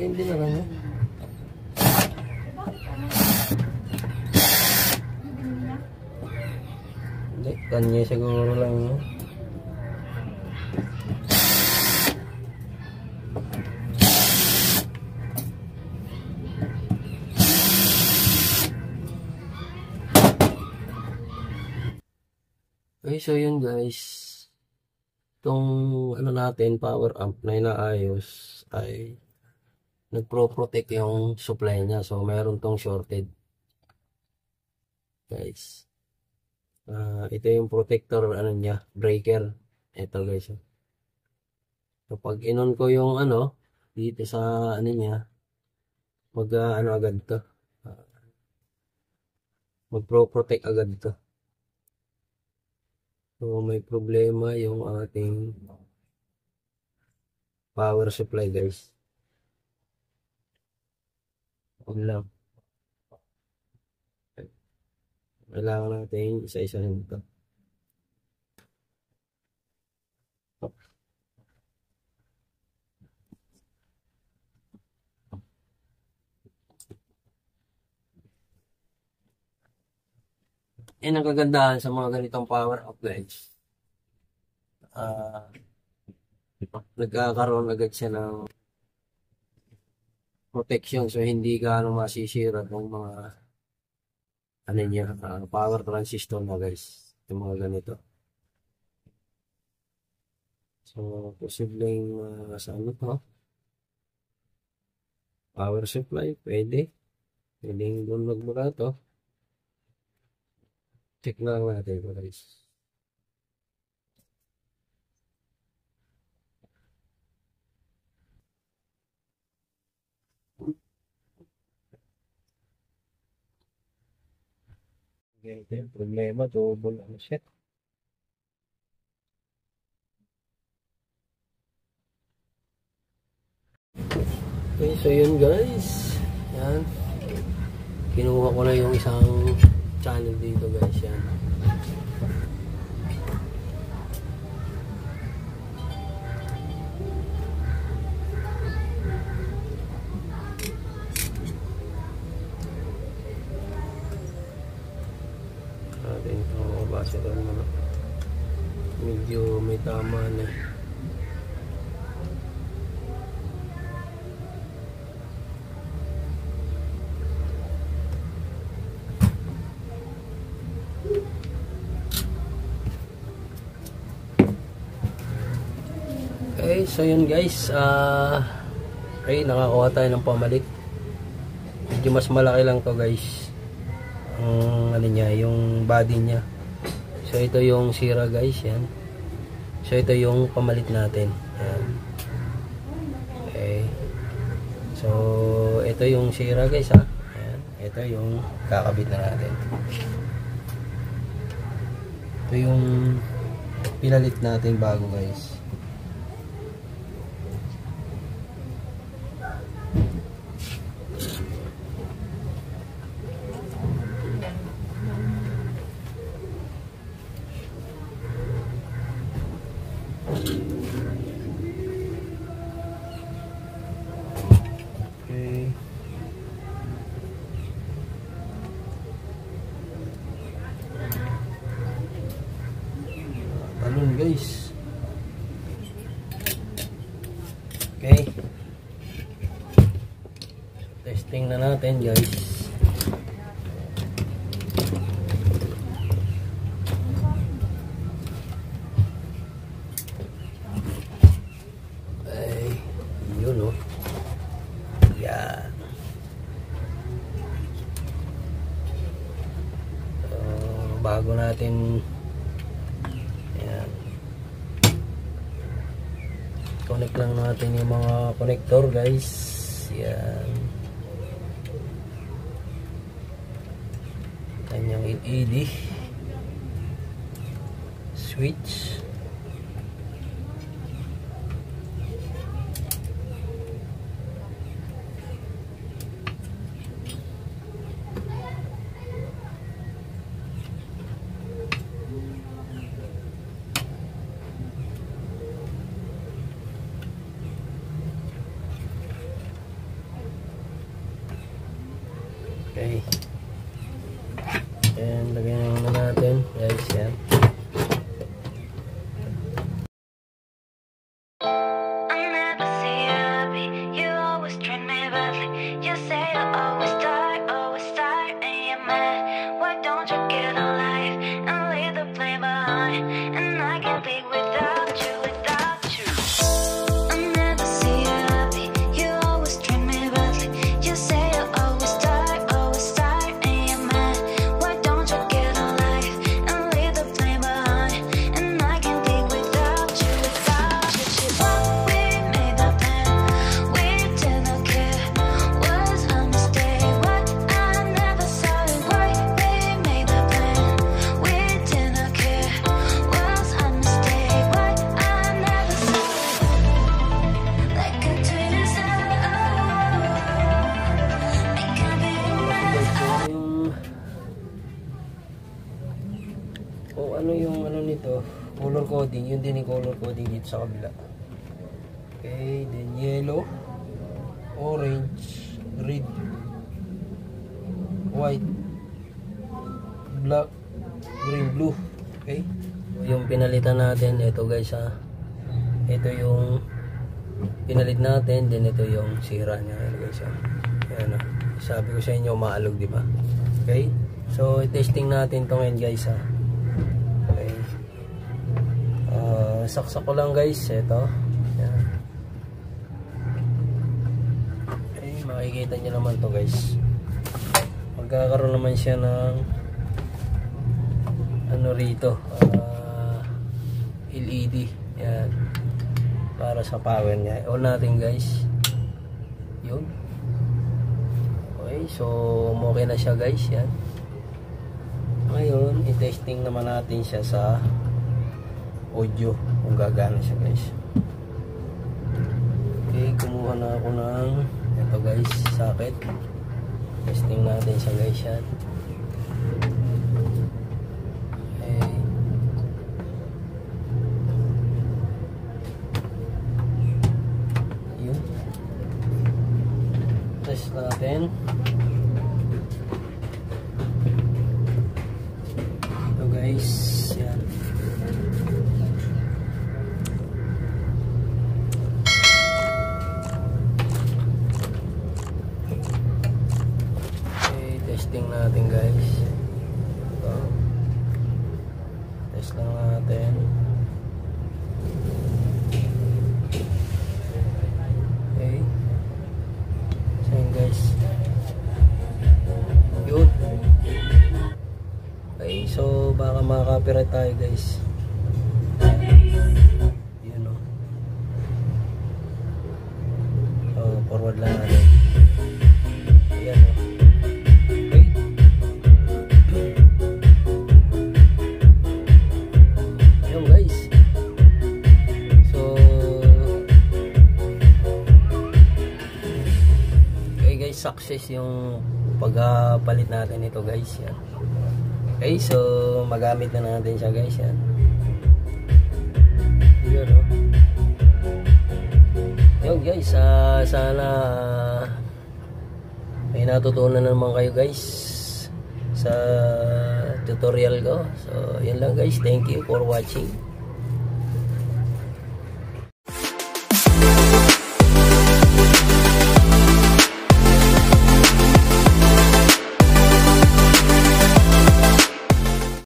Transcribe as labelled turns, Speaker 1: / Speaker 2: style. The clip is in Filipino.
Speaker 1: hindi na lang. Hindi, kanya siguro lang. Okay, so yun guys. Itong ano natin, power amp na inaayos ay nagpro-protect yung supply niya. So meron tong shorted. Guys. Ito yung protector ano niya, breaker. Ito guys. So pag inon ko yung ano dito sa ano niya, ano agad to. Magpro-protect agad to. So may problema yung ating power supply guys. Huwag lang. Kailangan natin isa-isahin ito. Yan ang kagandahan sa mga ganitong power up guys. Nagkakaroon agad siya ng protection so hindi gaano masisira ng mga ano niya, power transistor na guys. Yung mga ganito. So, posibleng sa ano to? Power supply, pwede. Pwedeng dunlog muna to. Check na lang natin ito guys. Okay, ito yung problema. Double ano set. Okay, so yun guys. Yan. Kinuha ko na yung isang channel dito guys. Yan. Atin ito mabasa rin naman. Medyo may tama na. Okay, so yun guys, okay, nakakuha tayo ng pamalit. Medyo mas malaki lang to guys. Ang ano niya, yung body niya. So ito yung sira guys, yan. So ito yung pamalit natin. Yan. Okay. So ito yung sira guys ha. Yan. Ito yung kakabit na natin. Ito yung pinalit natin bago guys. Okay. Talon guys. Okay. Testing na natin guys. Bago natin ayan, connect lang natin yung mga connector guys. Yan, kanyang LED switch. Okay. And lagyan na natin guys, yan. Ano yung ano nito, color coding, yun din yung color coding dito sa kabila. Okay, then yellow, orange, red, white, black, green, blue. Okay, yung pinalitan natin, ito guys ha, ito yung pinalit natin, then ito yung sira niya guys ha. Ayan, sabi ko sa inyo maalog, di ba? Okay, so testing natin ito ngayon guys ha. Saksak ko lang guys, ito. Yan. Okay, makikita nyo naman to guys. Magkakaroon naman siya ng ano rito, LED. Yan. Para sa power niya. On natin guys. Yun. Okay, so okay na siya guys. Yan. Ngayon, i-testing naman natin siya sa audio kung gagana siya guys. Okay, kumuha na ako ng ito guys, socket. Testing natin siya guys yan. Okay. Yun. Test natin. Ito guys, yan. Testing natin guys. Ito. Test lang natin. Okay. So yun guys. Yun. Okay, so baka makaka-copyright tayo guys. Yun o. So forward lang natin. Ayan o. Success yung pagpalit natin ito guys yan. Okay, so magamit na natin siya guys yan. Yun o. Yun guys, sana may natutunan naman kayo guys sa tutorial ko. So yun lang guys, thank you for watching.